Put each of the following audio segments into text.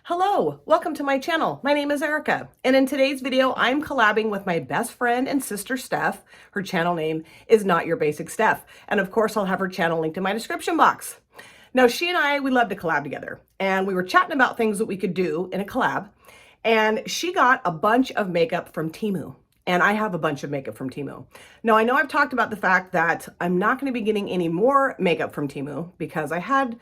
Hello, welcome to my channel. My name is Erica, and in today's video, I'm collabing with my best friend and sister, Steph. Her channel name is Not Your Basic Steph, and of course, I'll have her channel linked in my description box. Now, she and I, we love to collab together, and we were chatting about things that we could do in a collab, and she got a bunch of makeup from Temu. And I have a bunch of makeup from Temu. Now, I know I've talked about the fact that I'm not going to be getting any more makeup from Temu because I had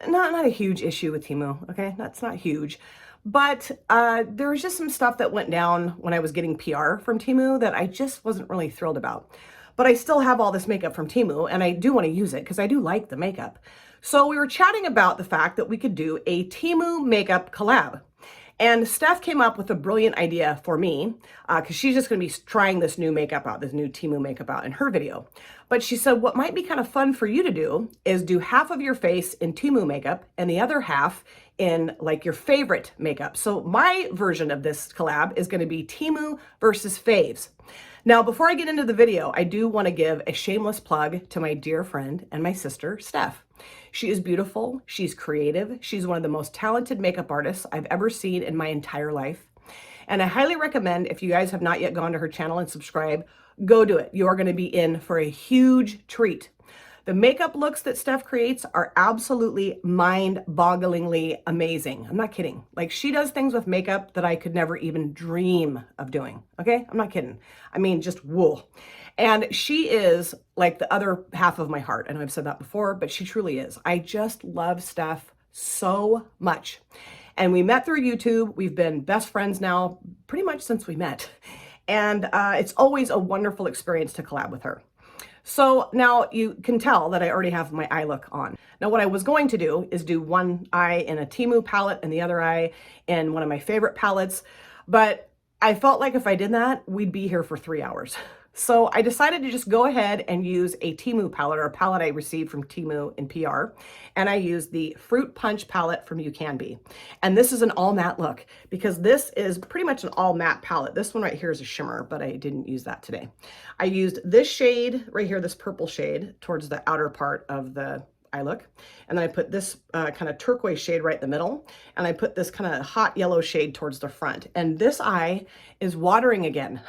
not a huge issue with Temu, okay? That's not huge. But there was just some stuff that went down when I was getting PR from Temu that I just wasn't really thrilled about. But I still have all this makeup from Temu, and I do want to use it because I do like the makeup. So we were chatting about the fact that we could do a Temu makeup collab. And Steph came up with a brilliant idea for me because she's just going to be trying this new makeup out, this new Temu makeup out in her video. But she said, what might be kind of fun for you to do is do half of your face in Temu makeup and the other half in like your favorite makeup. So my version of this collab is going to be Temu versus faves. Now, before I get into the video, I do want to give a shameless plug to my dear friend and my sister, Steph. She is beautiful, she's creative, she's one of the most talented makeup artists I've ever seen in my entire life. And I highly recommend, if you guys have not yet gone to her channel and subscribed, go do it. You are going to be in for a huge treat. The makeup looks that Steph creates are absolutely mind-bogglingly amazing. I'm not kidding. Like, she does things with makeup that I could never even dream of doing. Okay? I'm not kidding. I mean, just whoa. And she is like the other half of my heart. I know I've said that before, but she truly is. I just love Steph so much. And we met through YouTube. We've been best friends now pretty much since we met. And it's always a wonderful experience to collab with her. So now you can tell that I already have my eye look on. Now what I was going to do is do one eye in a Temu palette and the other eye in one of my favorite palettes. But I felt like if I did that, we'd be here for 3 hours. So I decided to just go ahead and use a Temu palette, or a palette I received from Temu in PR. And I used the Fruit Punch palette from You Can Be. And this is an all matte look because this is pretty much an all matte palette. This one right here is a shimmer, but I didn't use that today. I used this shade right here, this purple shade towards the outer part of the eye look. And then I put this kind of turquoise shade right in the middle. And I put this kind of hot yellow shade towards the front. And this eye is watering again.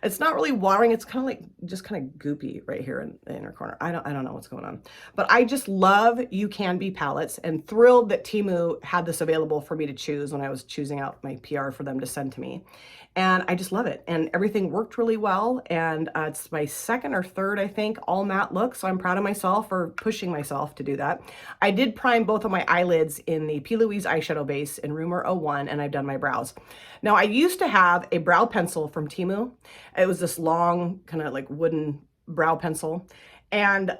It's not really watering. It's kind of like just kind of goopy right here in the inner corner. I don't know what's going on, but I just love You Can Be palettes and thrilled that Temu had this available for me to choose when I was choosing out my PR for them to send to me. And I just love it. And everything worked really well. And it's my second or third, I think, all matte look. So I'm proud of myself for pushing myself to do that. I did prime both of my eyelids in the P. Louise eyeshadow base in Rumor 01, and I've done my brows. Now, I used to have a brow pencil from Temu. It was this long, kind of like wooden brow pencil. And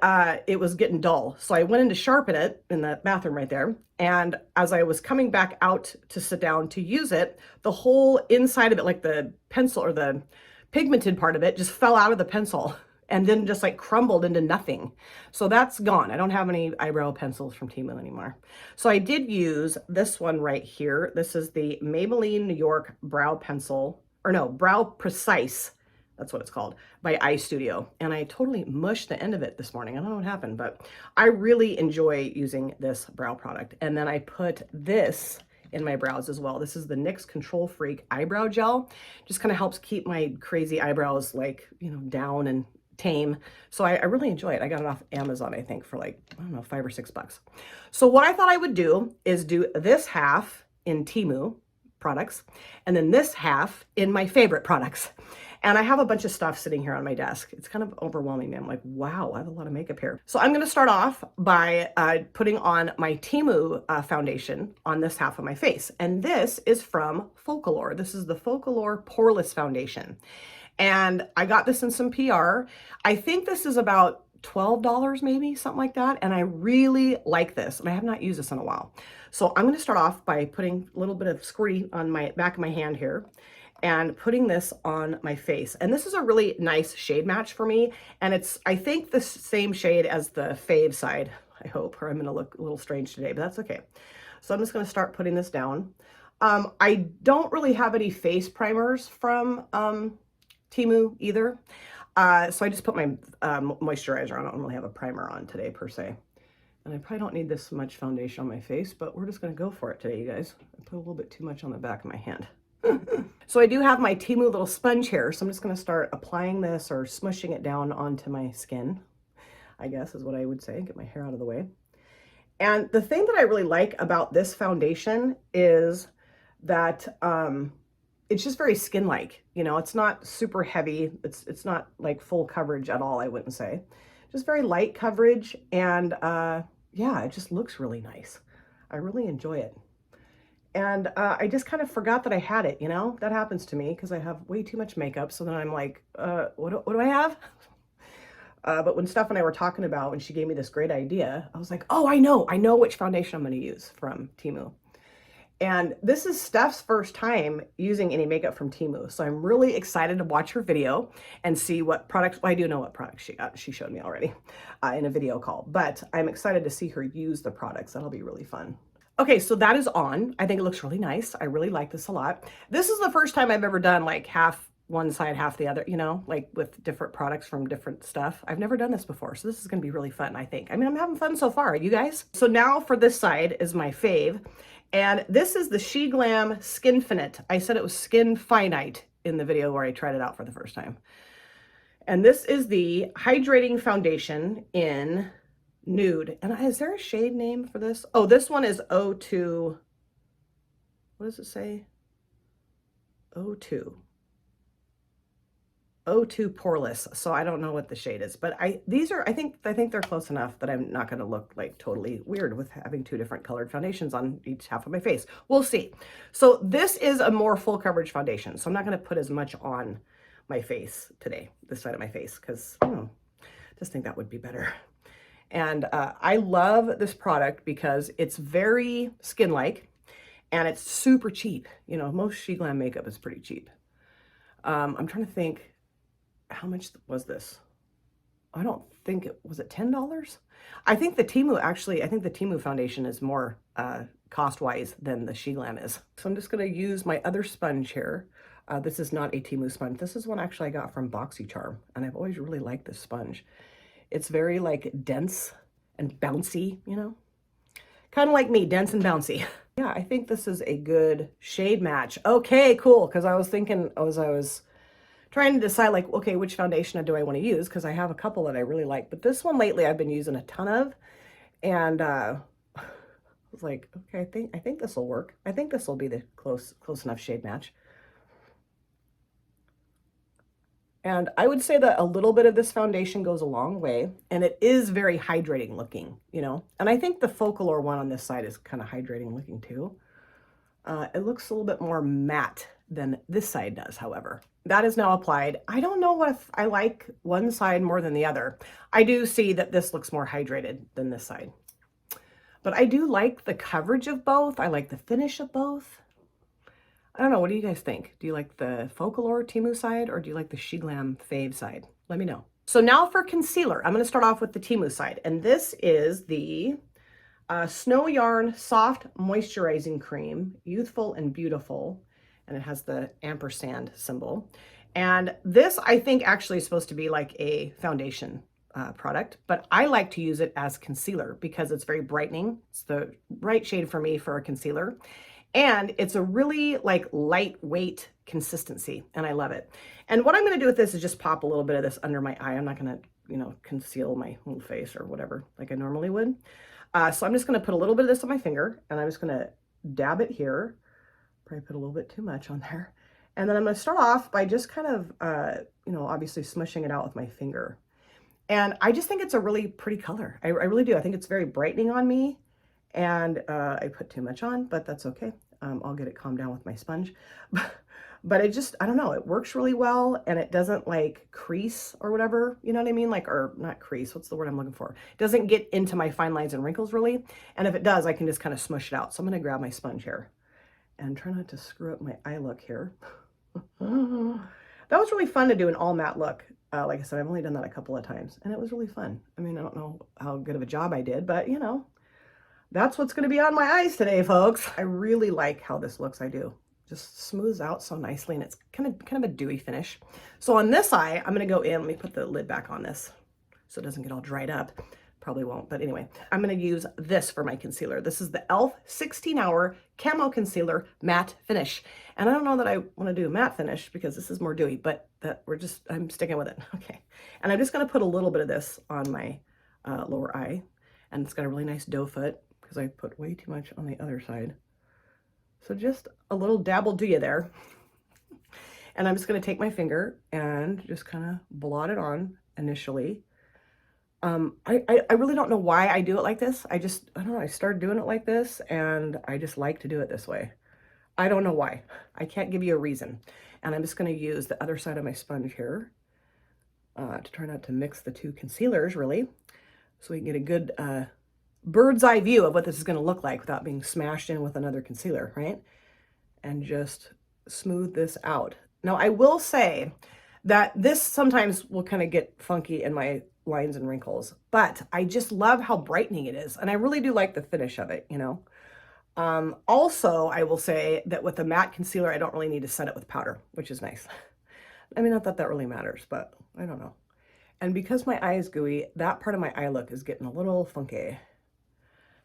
it was getting dull. So I went in to sharpen it in the bathroom right there. And as I was coming back out to sit down to use it, the whole inside of it, like the pencil or the pigmented part of it, just fell out of the pencil and then just like crumbled into nothing. So that's gone. I don't have any eyebrow pencils from Temu anymore. So I did use this one right here. This is the Maybelline New York Brow Pencil, or no, Brow Precise. That's what it's called, by Eye Studio. And I totally mushed the end of it this morning. I don't know what happened, but I really enjoy using this brow product. And then I put this in my brows as well. This is the NYX Control Freak Eyebrow Gel. Just kind of helps keep my crazy eyebrows like, you know, down and tame. So I really enjoy it. I got it off Amazon, I think, for like, I don't know, $5 or $6. So what I thought I would do is do this half in Temu products, and then this half in my favorite products. And I have a bunch of stuff sitting here on my desk. It's kind of overwhelming me. I'm like, wow, I have a lot of makeup here. So I'm going to start off by putting on my Temu foundation on this half of my face. And this is from Folklore. This is the Folklore Poreless Foundation. And I got this in some PR. I think this is about $12 maybe, something like that. And I really like this, and I have not used this in a while. So I'm going to start off by putting a little bit of squirty on my back of my hand here and putting this on my face. And this is a really nice shade match for me. And it's, I think, the same shade as the fave side, I hope, or I'm going to look a little strange today, but that's okay. So I'm just going to start putting this down. I don't really have any face primers from Temu either. So I just put my moisturizer on. I don't really have a primer on today per se. And I probably don't need this much foundation on my face, but we're just gonna go for it today, you guys. I put a little bit too much on the back of my hand. So I do have my Temu little sponge here, so I'm just gonna start applying this or smushing it down onto my skin, I guess is what I would say. Get my hair out of the way. And the thing that I really like about this foundation is that it's just very skin-like. You know, it's not super heavy. It's not like full coverage at all, I wouldn't say. Just very light coverage, and yeah, it just looks really nice. I really enjoy it. And I just kind of forgot that I had it, you know? That happens to me because I have way too much makeup, so then I'm like, what do I have? But when Steph and I were talking about, when she gave me this great idea, I was like, oh, I know which foundation I'm going to use from Temu. And this is Steph's first time using any makeup from Temu. So I'm really excited to watch her video and see what products, well, I do know what products she got. She showed me already in a video call, but I'm excited to see her use the products. That'll be really fun. Okay, so that is on. I think it looks really nice. I really like this a lot. This is the first time I've ever done like half one side, half the other, you know, like with different products from different stuff. I've never done this before, so this is gonna be really fun, I think. I mean, I'm having fun so far, you guys. So now for this side is my fave. And this is the Sheglam Skinfinite. I said it was Skin Finite in the video where I tried it out for the first time. And this is the hydrating foundation in nude. And is there a shade name for this? Oh, this one is 02. What does it say? 02. 02 Poreless. So I don't know what the shade is, but I think they're close enough that I'm not going to look like totally weird with having two different colored foundations on each half of my face. We'll see. So this is a more full coverage foundation. So I'm not going to put as much on my face today, this side of my face, because I don't know, just think that would be better. And I love this product because it's very skin-like and it's super cheap. You know, most Sheglam makeup is pretty cheap. I'm trying to think, how much was this? I don't think was it $10? I think the Temu foundation is more cost-wise than the Sheglam is. So I'm just gonna use my other sponge here. This is not a Temu sponge. This is one actually I got from BoxyCharm, and I've always really liked this sponge. It's very like dense and bouncy, you know? Kind of like me, dense and bouncy. Yeah, I think this is a good shade match. Okay, cool, because I was thinking as I was trying to decide like, okay, which foundation do I want to use? Because I have a couple that I really like, but this one lately I've been using a ton of, and I was like, okay, I think this will work. I think this will be the close enough shade match. And I would say that a little bit of this foundation goes a long way, and it is very hydrating looking, you know? And I think the Focalor one on this side is kind of hydrating looking too. It looks a little bit more matte than this side does, however. That is now applied. I don't know if I like one side more than the other. I do see that this looks more hydrated than this side. But I do like the coverage of both. I like the finish of both. I don't know, what do you guys think? Do you like the Focalor Temu side, or do you like the Sheglam Fave side? Let me know. So now for concealer, I'm gonna start off with the Temu side, and this is the Snow Yarn Soft Moisturizing Cream, Youthful and Beautiful, and it has the ampersand symbol. And this, I think, actually is supposed to be like a foundation product, but I like to use it as concealer because it's very brightening. It's the right shade for me for a concealer. And it's a really like lightweight consistency, and I love it. And what I'm gonna do with this is just pop a little bit of this under my eye. I'm not gonna, you know, conceal my whole face or whatever like I normally would. So I'm just gonna put a little bit of this on my finger, and I'm just gonna dab it here. Probably put a little bit too much on there. And then I'm gonna start off by just kind of, you know, obviously smushing it out with my finger. And I just think it's a really pretty color. I really do. I think it's very brightening on me. And I put too much on, but that's okay. I'll get it calmed down with my sponge. But it just, I don't know, it works really well, and it doesn't like crease or whatever, you know what I mean? Like, or not crease, what's the word I'm looking for? It doesn't get into my fine lines and wrinkles really. And if it does, I can just kind of smush it out. So I'm gonna grab my sponge here and try not to screw up my eye look here. That was really fun to do an all matte look. Like I said, I've only done that a couple of times, and it was really fun. I mean, I don't know how good of a job I did, but you know, that's what's going to be on my eyes today, folks. I really like how this looks. I do. just smooths out so nicely, and it's kind of a dewy finish. So on this eye, I'm gonna go in, let me put the lid back on this so it doesn't get all dried up. Probably won't, but anyway, I'm gonna use this for my concealer. This is the e.l.f. 16-Hour Camo Concealer Matte Finish. And I don't know that I wanna do a matte finish because this is more dewy, but I'm sticking with it, okay. And I'm just gonna put a little bit of this on my lower eye, and it's got a really nice doe foot because I put way too much on the other side. So just a little dabble do you there. And I'm just gonna take my finger and just kind of blot it on initially. I really don't know why I do it like this. I don't know, I started doing it like this and I just like to do it this way. I don't know why. I can't give you a reason. And I'm just gonna use the other side of my sponge here to try not to mix the two concealers really, so we can get a good bird's eye view of what this is gonna look like without being smashed in with another concealer, right? And just smooth this out. Now I will say that this sometimes will kind of get funky in my lines and wrinkles, but I just love how brightening it is. And I really do like the finish of it, you know. Also, I will say that with the matte concealer, I don't really need to set it with powder, which is nice. I mean, not that that really matters, but I don't know. And because my eye is gooey, that part of my eye look is getting a little funky.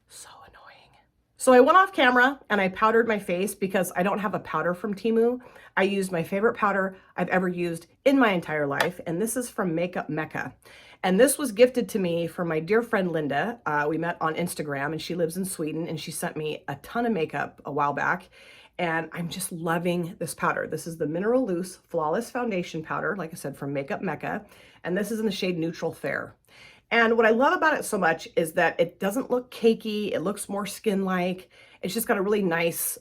So annoying. So I went off camera and I powdered my face because I don't have a powder from Temu. I used my favorite powder I've ever used in my entire life, and this is from Makeup Mecca. And this was gifted to me from my dear friend Linda. We met on Instagram, and she lives in Sweden, and she sent me a ton of makeup a while back. And I'm just loving this powder. This is the Mineral Loose Flawless Foundation Powder, like I said, from Makeup Mecca. And this is in the shade Neutral Fair. And what I love about it so much is that it doesn't look cakey. It looks more skin-like. It's just got a really nice,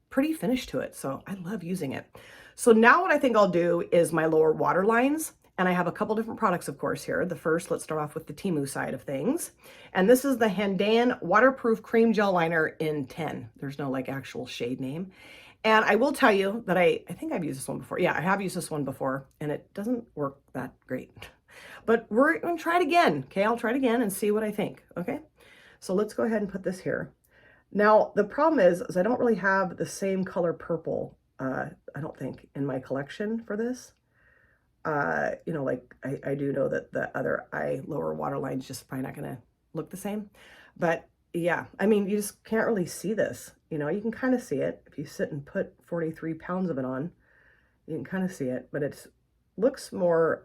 pretty finish to it. So I love using it. So now what I think I'll do is my lower waterlines. And I have a couple different products, of course, here. The first, let's start off with the Temu side of things. And this is the Handan Waterproof Cream Gel Liner in 10. There's no like actual shade name. And I will tell you that I think I've used this one before. Yeah, I have used this one before, and it doesn't work that great. But we're gonna try it again, okay? I'll try it again and see what I think, okay? So let's go ahead and put this here. Now, the problem is I don't really have the same color purple, I don't think, in my collection for this. You know, like I do know that the other eye lower waterline's just probably not gonna look the same. But yeah, I mean, you just can't really see this. You know, you can kind of see it. If you sit and put 43 pounds of it on, you can kind of see it, but it looks more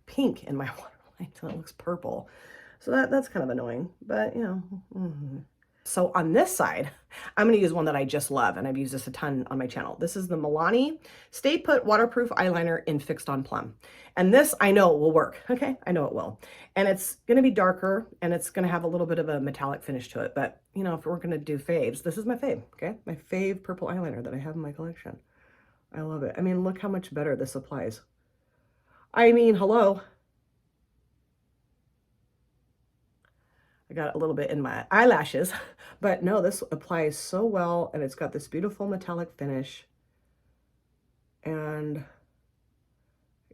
pink in my waterline, so it looks purple. So that's kind of annoying, but you know. So on this side, I'm going to use one that I just love, and I've used this a ton on my channel. This is the Milani Stay Put Waterproof Eyeliner in Fixed on Plum. And this I know will work, okay? I know it will. And it's going to be darker, and it's going to have a little bit of a metallic finish to it. But, you know, if we're going to do faves, this is my fave, okay? My fave purple eyeliner that I have in my collection. I love it. I mean, look how much better this applies. I mean, hello. I got a little bit in my eyelashes, but no, this applies so well, and it's got this beautiful metallic finish. And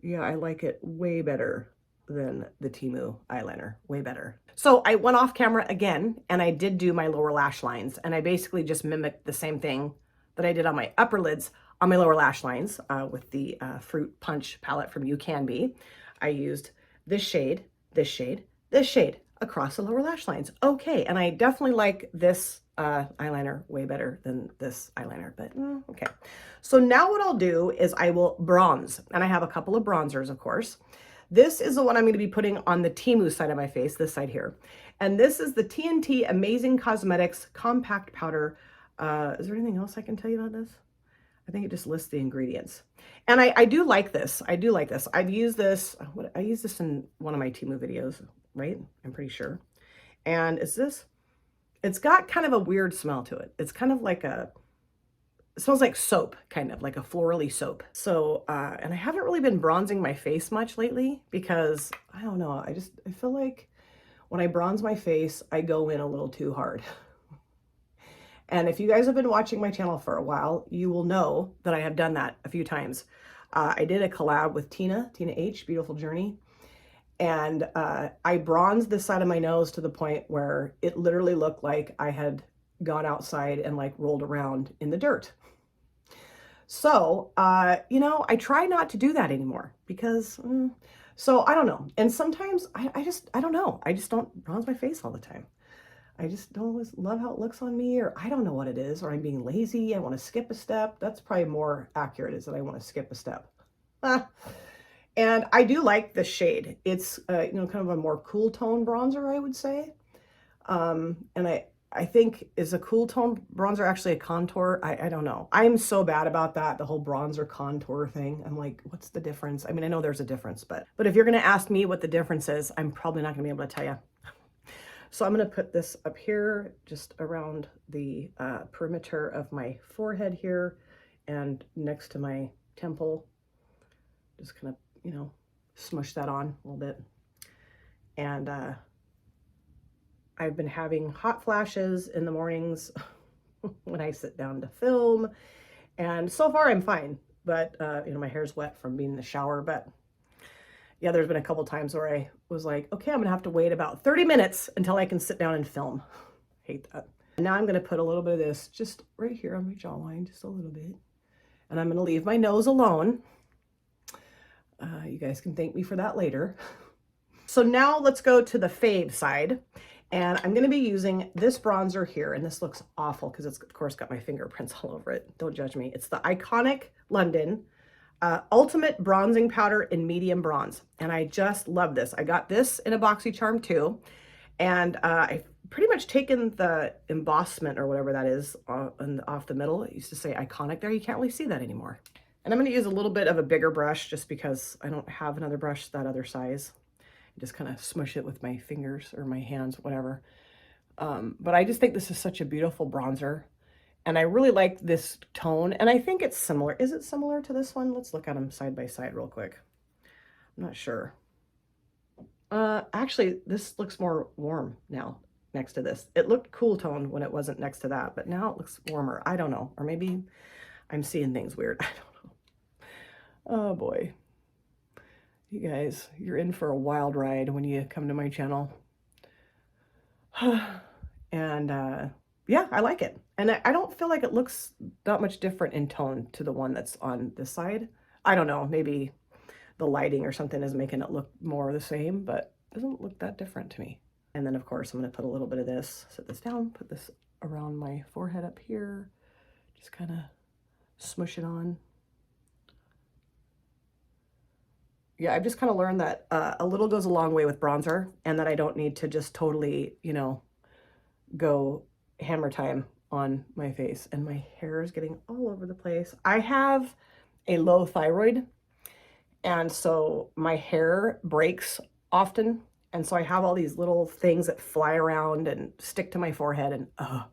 yeah, I like it way better than the Temu eyeliner, way better. So I went off camera again, and I did do my lower lash lines, and I basically just mimicked the same thing that I did on my upper lids on my lower lash lines with the Fruit Punch palette from You Can Be. I used this shade, this shade, this shade across the lower lash lines. Okay, and I definitely like this eyeliner way better than this eyeliner, but okay. So now what I'll do is I will bronze, and I have a couple of bronzers, of course. This is the one I'm going to be putting on the Temu side of my face, this side here. And this is the TNT Amazing Cosmetics Compact Powder. Is there anything else I can tell you about this? I think it just lists the ingredients. And I do like this. I do like this. I've used this, I used this in one of my Temu videos, right? I'm pretty sure. And it's got kind of a weird smell to it. It's kind of like it smells like soap, kind of like a florally soap. So, and I haven't really been bronzing my face much lately because I don't know. I feel like when I bronze my face, I go in a little too hard. And if you guys have been watching my channel for a while, you will know that I have done that a few times. I did a collab with Tina H, Beautiful Journey. And I bronzed this side of my nose to the point where it literally looked like I had gone outside and like rolled around in the dirt. So, you know, I try not to do that anymore because, so I don't know. And sometimes I don't know. I just don't bronze my face all the time. I just don't always love how it looks on me, or I don't know what it is, or I'm being lazy. I want to skip a step. That's probably more accurate, is that I want to skip a step. And I do like the shade. It's, you know, kind of a more cool tone bronzer, I would say. And I think, is a cool tone bronzer actually a contour? I don't know. I'm so bad about that, the whole bronzer contour thing. I'm like, what's the difference? I mean, I know there's a difference, but if you're going to ask me what the difference is, I'm probably not going to be able to tell you. So I'm going to put this up here, just around the perimeter of my forehead here and next to my temple. Just kind of, you know, smush that on a little bit. And I've been having hot flashes in the mornings when I sit down to film. And so far I'm fine, but you know, my hair's wet from being in the shower. But yeah, there's been a couple times where I was like, okay, I'm gonna have to wait about 30 minutes until I can sit down and film. Hate that. And now I'm gonna put a little bit of this just right here on my jawline, just a little bit. And I'm gonna leave my nose alone. You guys can thank me for that later. So now let's go to the fave side. And I'm going to be using this bronzer here. And this looks awful because it's, of course, got my fingerprints all over it. Don't judge me. It's the Iconic London Ultimate Bronzing Powder in Medium Bronze. And I just love this. I got this in a BoxyCharm too. And I've pretty much taken the embossment or whatever that is off the middle. It used to say Iconic there. You can't really see that anymore. And I'm going to use a little bit of a bigger brush just because I don't have another brush that other size. Just kind of smush it with my fingers or my hands, whatever. But I just think this is such a beautiful bronzer. And I really like this tone. And I think it's similar. Is it similar to this one? Let's look at them side by side real quick. I'm not sure. Actually, this looks more warm now next to this. It looked cool tone when it wasn't next to that, but now it looks warmer. I don't know. Or maybe I'm seeing things weird. I don't know. Oh boy. You guys, you're in for a wild ride when you come to my channel. And yeah, I like it. And I don't feel like it looks that much different in tone to the one that's on this side. I don't know, maybe the lighting or something is making it look more the same, but it doesn't look that different to me. And then of course, I'm gonna put a little bit of this, set this down, put this around my forehead up here, just kind of smush it on. Yeah, I've just kind of learned that a little goes a long way with bronzer, and that I don't need to just totally, you know, go hammer time on my face. And my hair is getting all over the place. I have a low thyroid, and so my hair breaks often. And so I have all these little things that fly around and stick to my forehead, and I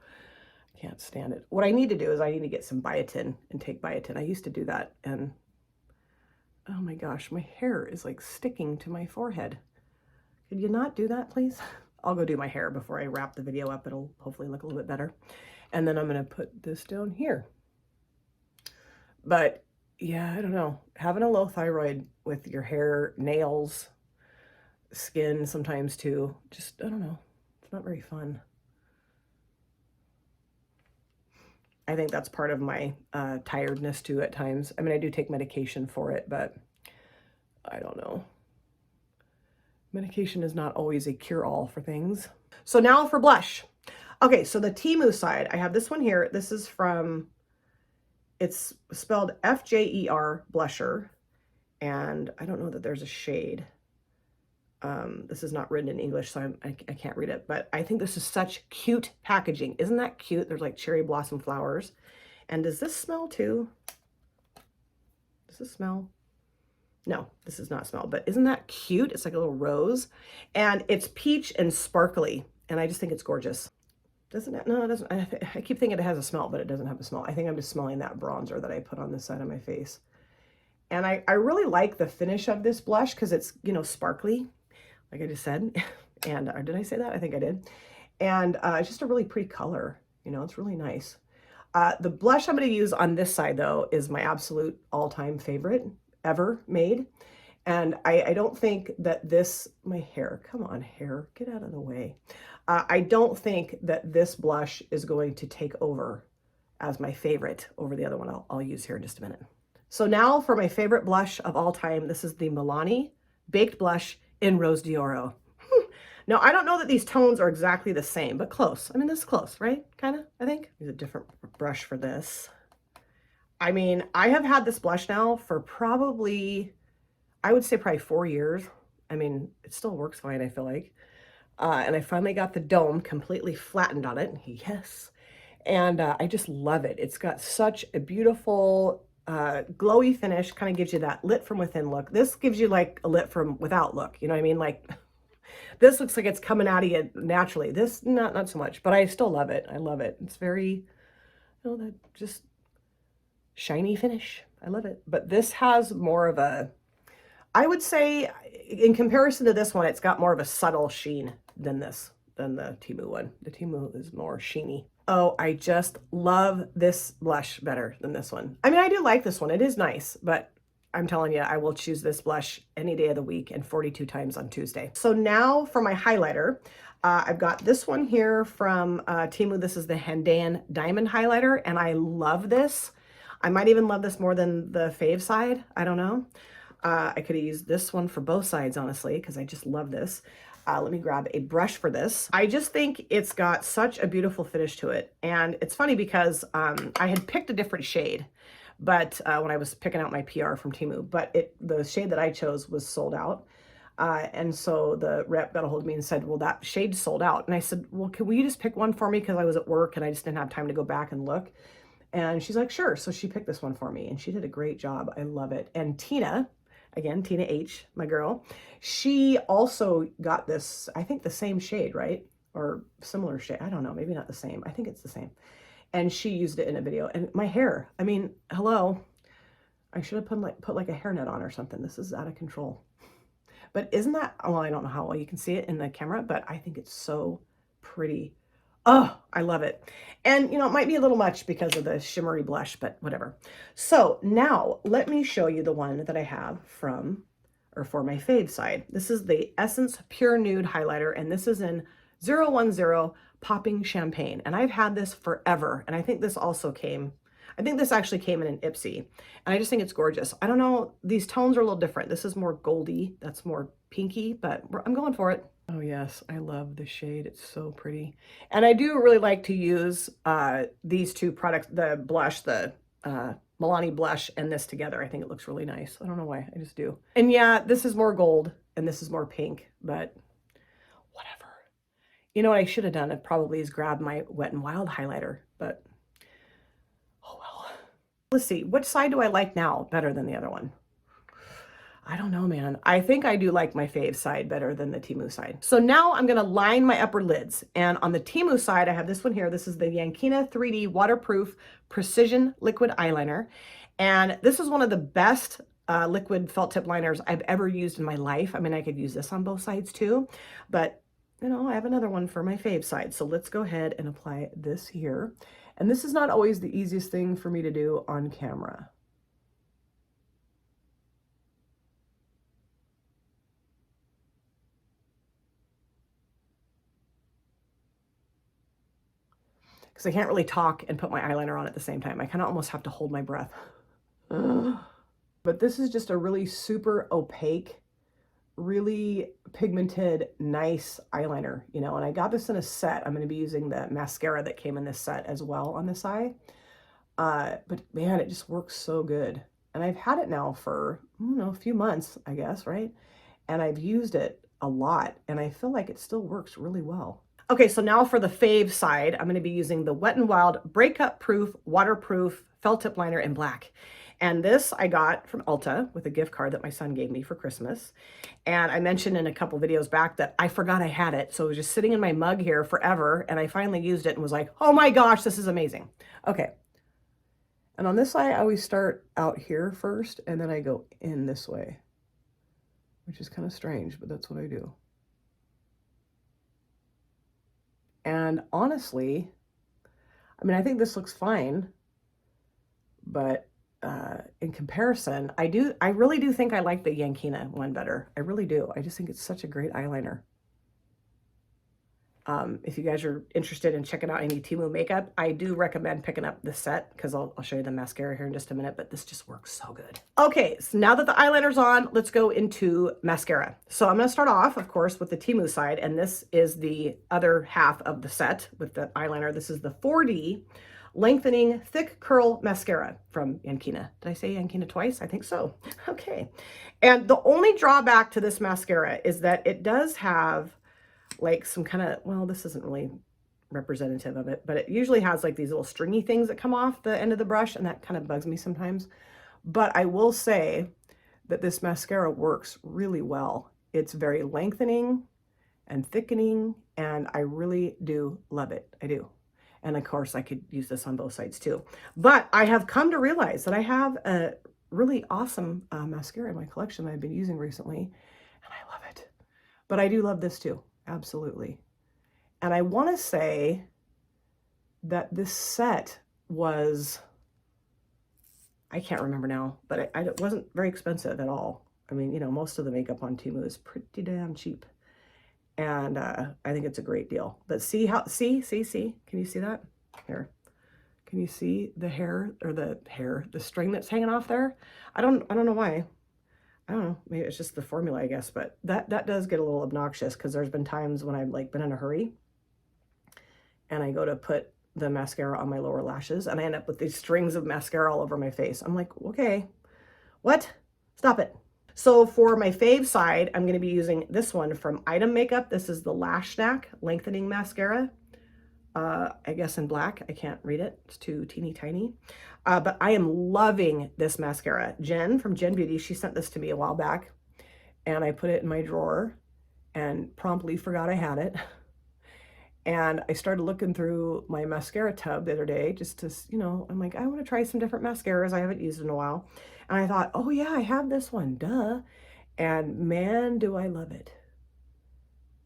can't stand it. What I need to do is I need to get some biotin and take biotin. I used to do that, and oh my gosh, my hair is like sticking to my forehead. Could you not do that, please? I'll go do my hair before I wrap the video up. It'll hopefully look a little bit better. And then I'm going to put this down here. But yeah, I don't know. Having a low thyroid with your hair, nails, skin sometimes too, just, I don't know. It's not very fun. I think that's part of my tiredness too at times. I mean, I do take medication for it, but I don't know. Medication is not always a cure-all for things. So now for blush. Okay, so the Temu side, I have this one here. This is from, it's spelled FJER blusher, and I don't know that there's a shade. This is not written in English, so I can't read it, but I think this is such cute packaging. Isn't that cute? There's like cherry blossom flowers. And does this smell too? Does this smell? No, this does not smell, but isn't that cute? It's like a little rose, and it's peach and sparkly, and I just think it's gorgeous. Doesn't it? No, it doesn't. I keep thinking it has a smell, but it doesn't have a smell. I think I'm just smelling that bronzer that I put on this side of my face. And I really like the finish of this blush because it's, you know, sparkly, like I just said. And did I say that? I think I did. And it's just a really pretty color. You know, it's really nice. The blush I'm going to use on this side, though, is my absolute all-time favorite ever made. And I don't think that this, my hair, come on, hair, get out of the way. I don't think that this blush is going to take over as my favorite over the other one I'll use here in just a minute. So now for my favorite blush of all time, this is the Milani Baked Blush in Rose d'Oro. Now, I don't know that these tones are exactly the same, but close. I mean, this is close, right? Kind of, I think. Use a different brush for this. I mean, I have had this blush now for probably, I would say probably 4 years. I mean, it still works fine, I feel like. And I finally got the dome completely flattened on it. Yes. And I just love it. It's got such a beautiful glowy finish, kind of gives you that lit from within look. This gives you like a lit from without look. You know what I mean? Like this looks like it's coming out of you naturally. This, not so much, but I still love it. I love it. It's very, that just shiny finish. I love it. But this has more of a, I would say in comparison to this one, it's got more of a subtle sheen than the Temu one. The Temu is more sheeny. Oh, I just love this blush better than this one. I mean, I do like this one. It is nice, but I'm telling you, I will choose this blush any day of the week and 42 times on Tuesday. So now for my highlighter, I've got this one here from Temu. This is the Hendan Diamond Highlighter, and I love this. I might even love this more than the fave side. I don't know. I could have used this one for both sides, honestly, because I just love this. Let me grab a brush for this. I just think it's got such a beautiful finish to it. And it's funny because I had picked a different shade, but when I was picking out my PR from Temu, but the shade that I chose was sold out. And so the rep got a hold of me and said, well, that shade's sold out. And I said, well, can we just pick one for me? Because I was at work and I just didn't have time to go back and look. And she's like, sure. So she picked this one for me and she did a great job. I love it. And Tina, again, Tina H, my girl, she also got this, I think the same shade, right? Or similar shade. I don't know, maybe not the same. I think it's the same. And she used it in a video. And my hair, I mean, hello. I should have put like a hairnet on or something. This is out of control. But isn't that, well, I don't know how well you can see it in the camera, but I think it's so pretty. Oh, I love it. And, it might be a little much because of the shimmery blush, but whatever. So now let me show you the one that I have for my fave side. This is the Essence Pure Nude Highlighter, and this is in 010 Popping Champagne. And I've had this forever. And I think this actually came in an Ipsy. And I just think it's gorgeous. I don't know, these tones are a little different. This is more goldy, that's more pinky, but I'm going for it. Oh yes, I love the shade. It's so pretty. And I do really like to use these two products, the blush, the Milani blush and this together. I think it looks really nice. I don't know why, I just do. And yeah, this is more gold and this is more pink, but whatever. What I should have done probably is grab my Wet n Wild highlighter, but oh well. Let's see, which side do I like now better than the other one? I don't know, man. I think I do like my fave side better than the Temu side. So now I'm going to line my upper lids. And on the Temu side, I have this one here. This is the Yankina 3D Waterproof Precision Liquid Eyeliner. And this is one of the best liquid felt tip liners I've ever used in my life. I mean, I could use this on both sides too, but I have another one for my fave side. So let's go ahead and apply this here. And this is not always the easiest thing for me to do on camera. Because I can't really talk and put my eyeliner on at the same time. I kind of almost have to hold my breath. But this is just a really super opaque, really pigmented, nice eyeliner, and I got this in a set. I'm going to be using the mascara that came in this set as well on this eye. But man, it just works so good. And I've had it now for, a few months, I guess, right? And I've used it a lot and I feel like it still works really well. Okay, so now for the fave side, I'm going to be using the Wet n Wild Breakup Proof Waterproof Felt Tip Liner in black. And this I got from Ulta with a gift card that my son gave me for Christmas. And I mentioned in a couple videos back that I forgot I had it. So it was just sitting in my mug here forever. And I finally used it and was like, oh my gosh, this is amazing. Okay. And on this side, I always start out here first and then I go in this way, which is kind of strange, but that's what I do. And honestly, I mean, I think this looks fine, but in comparison, I really do think I like the Yankina one better. I really do. I just think it's such a great eyeliner. If you guys are interested in checking out any Temu makeup, I do recommend picking up this set because I'll show you the mascara here in just a minute, but this just works so good. Okay, so now that the eyeliner's on, let's go into mascara. So I'm going to start off, of course, with the Temu side, and this is the other half of the set with the eyeliner. This is the 4D Lengthening Thick Curl Mascara from Yankina. Did I say Yankina twice? I think so. Okay. And the only drawback to this mascara is that it does have like some kind of, well, this isn't really representative of it, but it usually has like these little stringy things that come off the end of the brush, and that kind of bugs me sometimes. But I will say that this mascara works really well. It's very lengthening and thickening, and I really do love it. I do. And of course I could use this on both sides too. But I have come to realize that I have a really awesome mascara in my collection that I've been using recently, and I love it. But I do love this too. Absolutely. And I want to say that this set was, I can't remember now, but it wasn't very expensive at all. I mean, you know, most of the makeup on Temu is pretty damn cheap. And I think it's a great deal. But see how, see, can you see that? Here. Can you see the hair, or the string that's hanging off there? I don't know why. I don't know, maybe it's just the formula, I guess, but that does get a little obnoxious because there's been times when I've like been in a hurry and I go to put the mascara on my lower lashes and I end up with these strings of mascara all over my face. I'm like, okay, what? Stop it. So for my fave side, I'm going to be using this one from Item Makeup. This is the Lash Snack Lengthening Mascara. I guess in black. I can't read it. It's too teeny tiny. But I am loving this mascara. Jen from Jen Beauty, she sent this to me a while back, and I put it in my drawer and promptly forgot I had it. And I started looking through my mascara tub the other day just to, you know, I'm like, I want to try some different mascaras I haven't used in a while. And I thought, oh yeah, I have this one, duh. And man, do I love it.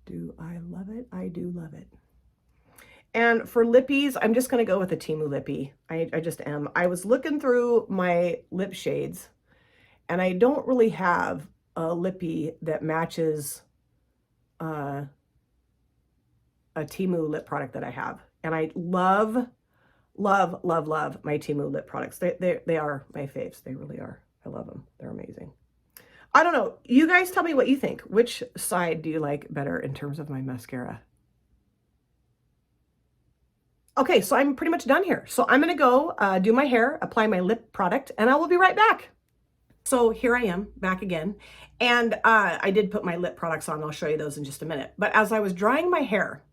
Do I love it? I do love it. And for lippies, I'm just going to go with a Temu lippy. I just am. I was looking through my lip shades, and I don't really have a lippy that matches a Temu lip product that I have. And I love, love, love, love my Temu lip products. They are my faves. They really are. I love them. They're amazing. I don't know. You guys tell me what you think. Which side do you like better in terms of my mascara? Okay, so I'm pretty much done here. So I'm going to go do my hair, apply my lip product, and I will be right back. So here I am back again. And I did put my lip products on. I'll show you those in just a minute. But as I was drying my hair,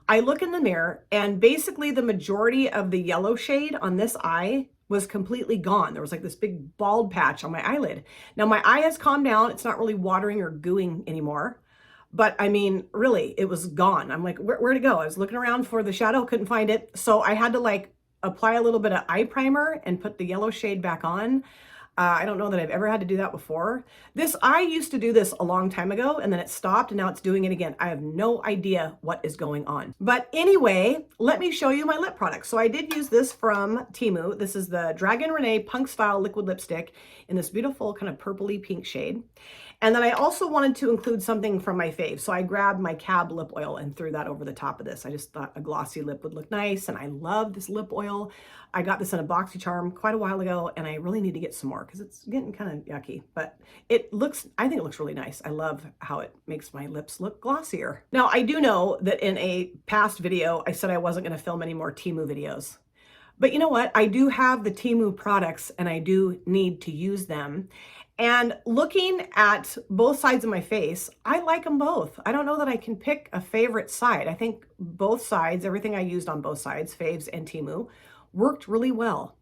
I look in the mirror, and basically the majority of the yellow shade on this eye was completely gone. There was like this big bald patch on my eyelid. Now my eye has calmed down. It's not really watering or gooing anymore. But I mean, really, it was gone. I'm like, where'd it go? I was looking around for the shadow, couldn't find it. So I had to like apply a little bit of eye primer and put the yellow shade back on. I don't know that I've ever had to do that before. I used to do this a long time ago, and then it stopped, and now it's doing it again. I have no idea what is going on. But anyway, let me show you my lip product. So I did use this from Temu. This is the Dragon Renee Punk Style Liquid Lipstick in this beautiful kind of purpley pink shade. And then I also wanted to include something from my fave. So I grabbed my Cab lip oil and threw that over the top of this. I just thought a glossy lip would look nice, and I love this lip oil. I got this in a BoxyCharm quite a while ago, and I really need to get some more because it's getting kind of yucky, but I think it looks really nice. I love how it makes my lips look glossier. Now, I do know that in a past video, I said I wasn't going to film any more Temu videos. But you know what? I do have the Temu products, and I do need to use them. And looking at both sides of my face, I like them both. I don't know that I can pick a favorite side. I think both sides, everything I used on both sides, faves and Temu, worked really well.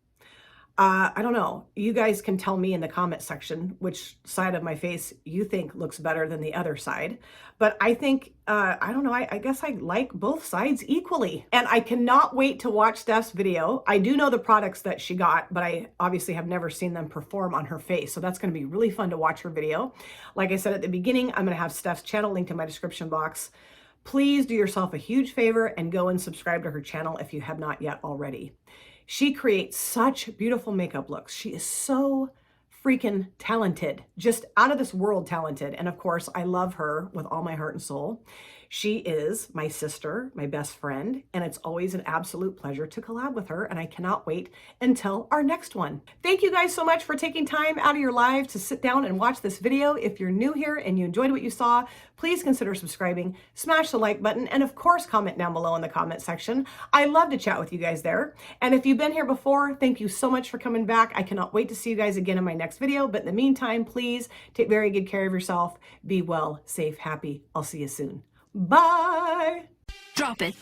I don't know. You guys can tell me in the comment section which side of my face you think looks better than the other side. But I think, I don't know, I guess I like both sides equally. And I cannot wait to watch Steph's video. I do know the products that she got, but I obviously have never seen them perform on her face. So that's going to be really fun to watch her video. Like I said at the beginning, I'm going to have Steph's channel linked in my description box. Please do yourself a huge favor and go and subscribe to her channel if you have not yet already. She creates such beautiful makeup looks. She is so freaking talented, just out of this world talented. And of course, I love her with all my heart and soul. She is my sister, my best friend, and it's always an absolute pleasure to collab with her, and I cannot wait until our next one. Thank you guys so much for taking time out of your life to sit down and watch this video. If you're new here and you enjoyed what you saw, please consider subscribing, smash the like button, and of course, comment down below in the comment section. I love to chat with you guys there. And if you've been here before, thank you so much for coming back. I cannot wait to see you guys again in my next video, but in the meantime, please take very good care of yourself. Be well, safe, happy. I'll see you soon. Bye. Drop it.